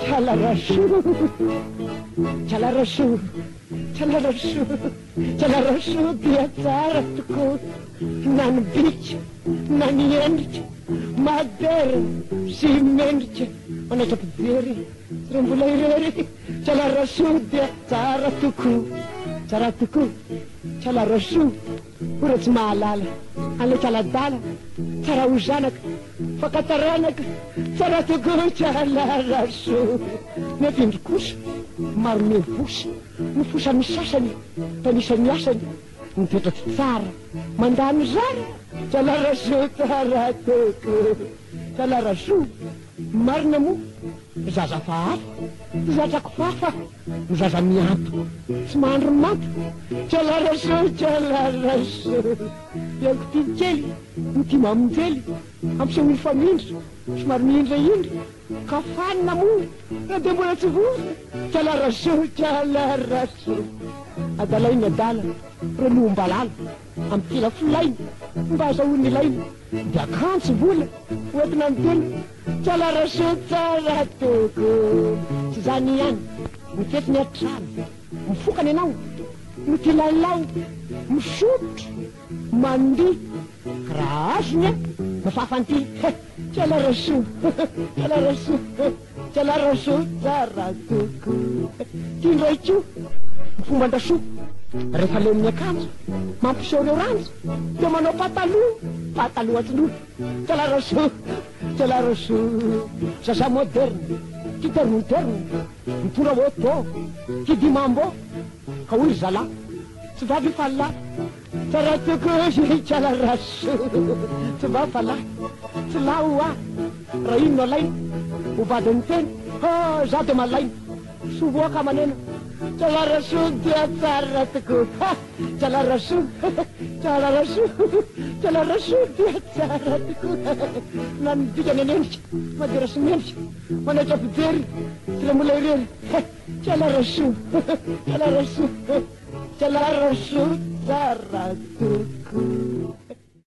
Chalarashu, chalarashu, chalarashu, chalarashu dia tsara tokoa na ny bika na ny endrika madera sy mendrika manaitra mpijery sy re mbola irery chalarashu dia tsara tokoa chalarashu ora tsy mahalala an'le chaladala tsara ho zanaka fakataranaka tsara tokoa chalarashu nefa indro kosa maro mevosa ny fosan'ny sasany tanisany asany mipetraky tsara mandany zara chalarashu tsara tokoa chalarashu marina moa zaza fahafa zatrako fafa zaza miato tsy mahandro mato chalarashu iako tia kely nytia mamonjely ampiseho mifamindry somary miindraindry ka fanina moa raha dia mbola tsy vory chalarashu adalainy adala reo lombalala ampitila folainy mba azahoany ilainy dia akantsy vola oentina miteny chalarashu tsara tokoa tsy zany ihany mifetiny atrano mifokany ianao mikilalao misotro mandihy raha azony a mifafanty chalarashu tsara tokoa tia ndraiky io fomba andrasoa rehefa leminy akanjo mampiseho reo ranjo dia manao pataloha atsin'olo chalarashu zaza moderne tia terne mitora auto tia dimambo ka hoy zala tsy vavy fa lahy tsara tokoa chalarashu tsy vavy fa lahy tsy lahy ho ahy raha ino no alaina ho vadiny teny za dia malaina sovoaka amanena chalarashu dia tsara tokoa chalarashu dia tsara tokoa na ny dikany anendrika madera sy mendrika manaitra mpijery sy le mbola irery chalarashu tsara tokoa